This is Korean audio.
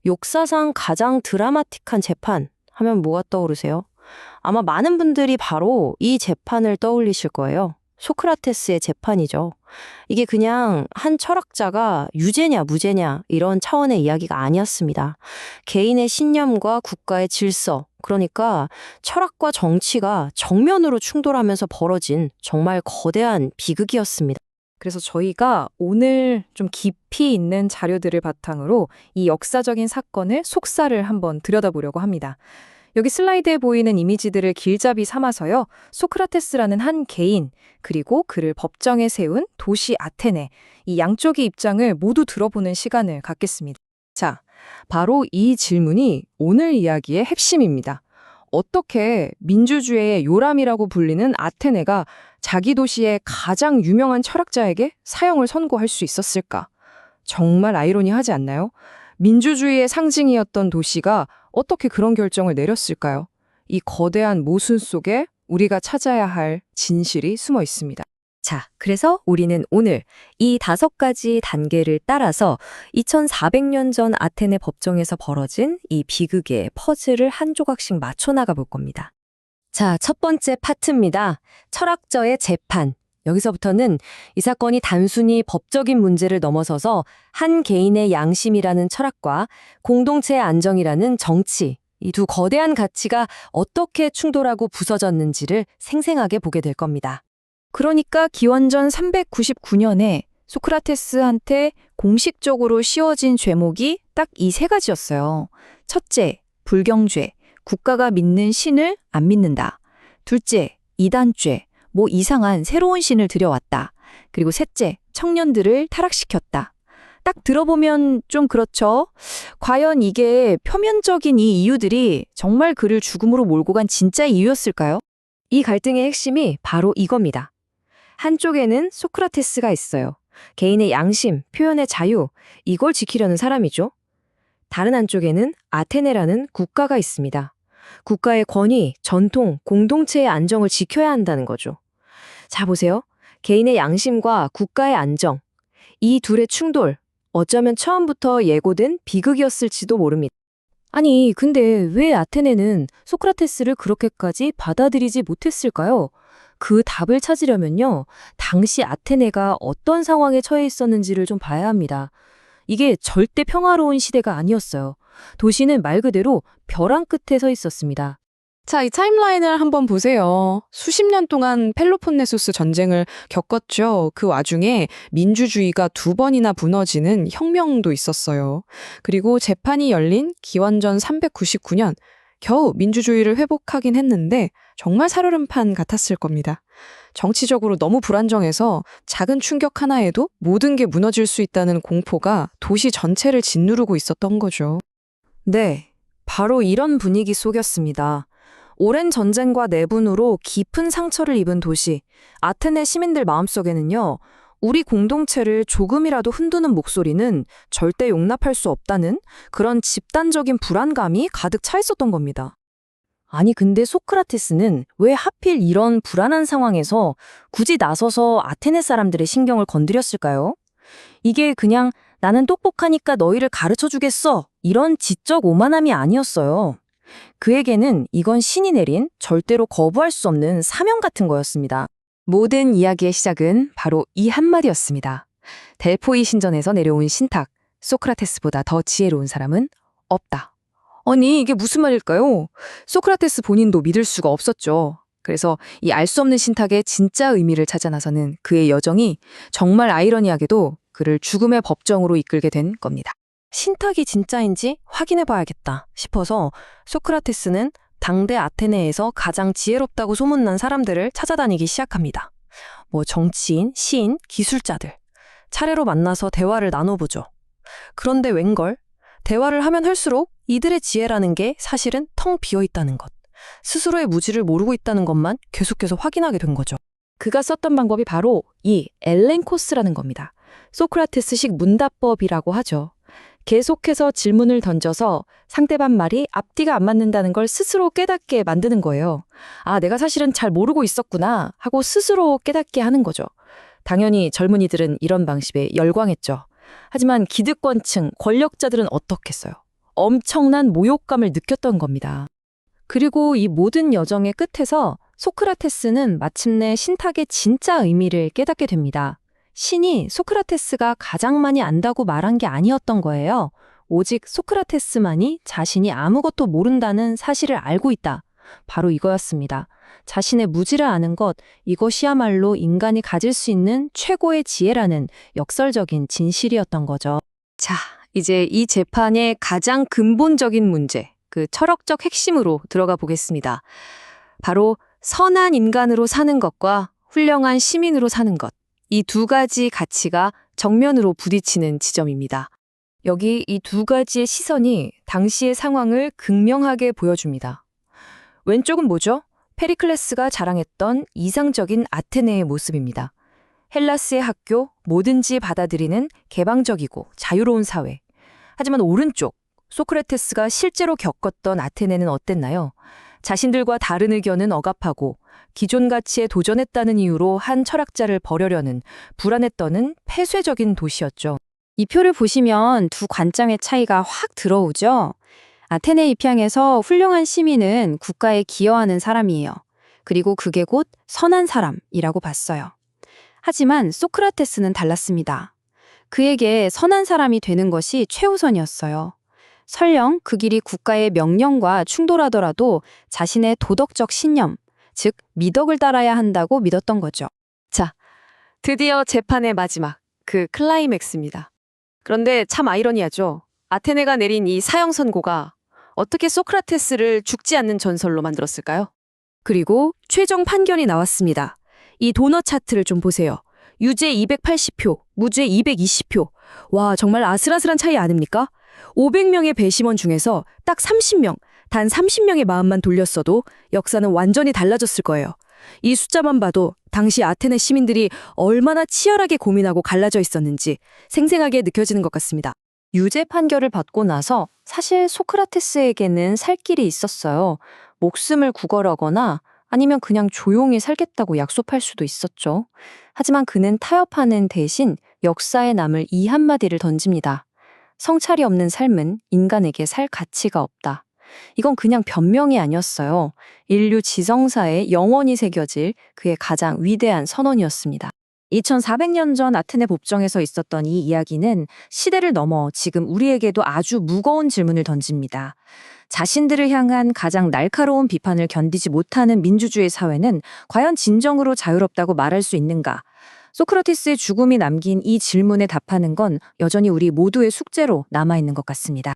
역사상 가장 드라마틱한 재판 하면 뭐가 떠오르세요? 아마 많은 분들이 바로 이 재판을 떠올리실 거예요. 소크라테스의 재판이죠. 이게 그냥 한 철학자가 유죄냐 무죄냐 이런 차원의 이야기가 아니었습니다. 개인의 신념과 국가의 질서, 그러니까 철학과 정치가 정면으로 충돌하면서 벌어진 정말 거대한 비극이었습니다. 그래서 저희가 오늘 좀 깊이 있는 자료들을 바탕으로 이 역사적인 사건을 속사를 한번 들여다보려고 합니다. 여기 슬라이드에 보이는 이미지들을 길잡이 삼아서요. 소크라테스라는 한 개인, 그리고 그를 법정에 세운 도시 아테네, 이 양쪽의 입장을 모두 들어보는 시간을 갖겠습니다. 자, 바로 이 질문이 오늘 이야기의 핵심입니다. 어떻게 민주주의의 요람이라고 불리는 아테네가 자기 도시의 가장 유명한 철학자에게 사형을 선고할 수 있었을까? 정말 아이러니하지 않나요? 민주주의의 상징이었던 도시가 어떻게 그런 결정을 내렸을까요? 이 거대한 모순 속에 우리가 찾아야 할 진실이 숨어 있습니다. 자, 그래서 우리는 오늘 이 5가지 단계를 따라서 2400년 전 아테네 법정에서 벌어진 이 비극의 퍼즐을 한 조각씩 맞춰 나가 볼 겁니다. 자, 첫 번째 파트입니다. 철학자의 재판. 여기서부터는 이 사건이 단순히 법적인 문제를 넘어서서 한 개인의 양심이라는 철학과 공동체의 안정이라는 정치, 이 두 거대한 가치가 어떻게 충돌하고 부서졌는지를 생생하게 보게 될 겁니다. 그러니까 기원전 399년에 소크라테스한테 공식적으로 씌워진 죄목이 딱 이 3가지였어요. 첫째, 불경죄, 국가가 믿는 신을 안 믿는다. 둘째, 이단죄, 뭐 이상한 새로운 신을 들여왔다. 그리고 셋째, 청년들을 타락시켰다. 딱 들어보면 좀 그렇죠? 과연 이게 표면적인 이 이유들이 정말 그를 죽음으로 몰고 간 진짜 이유였을까요? 이 갈등의 핵심이 바로 이겁니다. 한쪽에는 소크라테스가 있어요. 개인의 양심, 표현의 자유, 이걸 지키려는 사람이죠. 다른 한쪽에는 아테네라는 국가가 있습니다. 국가의 권위, 전통, 공동체의 안정을 지켜야 한다는 거죠. 자, 보세요. 개인의 양심과 국가의 안정. 이 둘의 충돌, 어쩌면 처음부터 예고된 비극이었을지도 모릅니다. 아니, 근데 왜 아테네는 소크라테스를 그렇게까지 받아들이지 못했을까요? 그 답을 찾으려면요, 당시 아테네가 어떤 상황에 처해 있었는지를 좀 봐야 합니다. 이게 절대 평화로운 시대가 아니었어요. 도시는 말 그대로 벼랑 끝에 서 있었습니다. 자, 이 타임라인을 한번 보세요. 수십 년 동안 펠로폰네소스 전쟁을 겪었죠. 그 와중에 민주주의가 2번이나 무너지는 혁명도 있었어요. 그리고 재판이 열린 기원전 399년, 겨우 민주주의를 회복하긴 했는데 정말 살얼음판 같았을 겁니다. 정치적으로 너무 불안정해서 작은 충격 하나에도 모든 게 무너질 수 있다는 공포가 도시 전체를 짓누르고 있었던 거죠. 네, 바로 이런 분위기 속이었습니다. 오랜 전쟁과 내분으로 깊은 상처를 입은 도시, 아테네 시민들 마음속에는요, 우리 공동체를 조금이라도 흔드는 목소리는 절대 용납할 수 없다는 그런 집단적인 불안감이 가득 차 있었던 겁니다. 아니, 근데 소크라테스는 왜 하필 이런 불안한 상황에서 굳이 나서서 아테네 사람들의 신경을 건드렸을까요? 이게 그냥 나는 똑똑하니까 너희를 가르쳐 주겠어, 이런 지적 오만함이 아니었어요. 그에게는 이건 신이 내린 절대로 거부할 수 없는 사명 같은 거였습니다. 모든 이야기의 시작은 바로 이 한마디였습니다. 델포이 신전에서 내려온 신탁, 소크라테스보다 더 지혜로운 사람은 없다. 아니, 이게 무슨 말일까요? 소크라테스 본인도 믿을 수가 없었죠. 그래서 이 알 수 없는 신탁의 진짜 의미를 찾아 나서는 그의 여정이 정말 아이러니하게도 그를 죽음의 법정으로 이끌게 된 겁니다. 신탁이 진짜인지 확인해 봐야겠다 싶어서 소크라테스는 당대 아테네에서 가장 지혜롭다고 소문난 사람들을 찾아다니기 시작합니다. 뭐 정치인, 시인, 기술자들. 차례로 만나서 대화를 나눠보죠. 그런데 웬걸? 대화를 하면 할수록 이들의 지혜라는 게 사실은 텅 비어 있다는 것. 스스로의 무지를 모르고 있다는 것만 계속해서 확인하게 된 거죠. 그가 썼던 방법이 바로 이 엘렌코스라는 겁니다. 소크라테스식 문답법이라고 하죠. 계속해서 질문을 던져서 상대방 말이 앞뒤가 안 맞는다는 걸 스스로 깨닫게 만드는 거예요. 아, 내가 사실은 잘 모르고 있었구나 하고 스스로 깨닫게 하는 거죠. 당연히 젊은이들은 이런 방식에 열광했죠. 하지만 기득권층, 권력자들은 어떻겠어요? 엄청난 모욕감을 느꼈던 겁니다. 그리고 이 모든 여정의 끝에서 소크라테스는 마침내 신탁의 진짜 의미를 깨닫게 됩니다. 신이 소크라테스가 가장 많이 안다고 말한 게 아니었던 거예요. 오직 소크라테스만이 자신이 아무것도 모른다는 사실을 알고 있다. 바로 이거였습니다. 자신의 무지를 아는 것, 이것이야말로 인간이 가질 수 있는 최고의 지혜라는 역설적인 진실이었던 거죠. 자, 이제 이 재판의 가장 근본적인 문제, 그 철학적 핵심으로 들어가 보겠습니다. 바로 선한 인간으로 사는 것과 훌륭한 시민으로 사는 것. 이 두 가지 가치가 정면으로 부딪히는 지점입니다. 여기 이 두 가지의 시선이 당시의 상황을 극명하게 보여줍니다. 왼쪽은 뭐죠? 페리클레스가 자랑했던 이상적인 아테네의 모습입니다. 헬라스의 학교, 뭐든지 받아들이는 개방적이고 자유로운 사회. 하지만 오른쪽, 소크라테스가 실제로 겪었던 아테네는 어땠나요? 자신들과 다른 의견은 억압하고 기존 가치에 도전했다는 이유로 한 철학자를 버려려는 불안에 떠는 폐쇄적인 도시였죠. 이 표를 보시면 두 관점의 차이가 확 들어오죠. 아테네 입장에서 훌륭한 시민은 국가에 기여하는 사람이에요. 그리고 그게 곧 선한 사람이라고 봤어요. 하지만 소크라테스는 달랐습니다. 그에게 선한 사람이 되는 것이 최우선이었어요. 설령 그 길이 국가의 명령과 충돌하더라도 자신의 도덕적 신념, 즉 미덕을 따라야 한다고 믿었던 거죠. 드디어 재판의 마지막, 그 클라이맥스입니다. 그런데 참 아이러니하죠. 아테네가 내린 이 사형 선고가 어떻게 소크라테스를 죽지 않는 전설로 만들었을까요? 그리고 최종 판결이 나왔습니다. 이 도넛 차트를 좀 보세요. 유죄 280표, 무죄 220표. 와, 정말 아슬아슬한 차이 아닙니까? 500명의 배심원 중에서 딱 30명, 단 30명의 마음만 돌렸어도 역사는 완전히 달라졌을 거예요. 이 숫자만 봐도 당시 아테네 시민들이 얼마나 치열하게 고민하고 갈라져 있었는지 생생하게 느껴지는 것 같습니다. 유죄 판결을 받고 나서 사실 소크라테스에게는 살 길이 있었어요. 목숨을 구걸하거나 아니면 그냥 조용히 살겠다고 약속할 수도 있었죠. 하지만 그는 타협하는 대신 역사에 남을 이 한마디를 던집니다. 성찰이 없는 삶은 인간에게 살 가치가 없다. 이건 그냥 변명이 아니었어요. 인류 지성사에 영원히 새겨질 그의 가장 위대한 선언이었습니다. 2400년 전 아테네 법정에서 있었던 이 이야기는 시대를 넘어 지금 우리에게도 아주 무거운 질문을 던집니다. 자신들을 향한 가장 날카로운 비판을 견디지 못하는 민주주의 사회는 과연 진정으로 자유롭다고 말할 수 있는가? 소크라테스의 죽음이 남긴 이 질문에 답하는 건 여전히 우리 모두의 숙제로 남아있는 것 같습니다.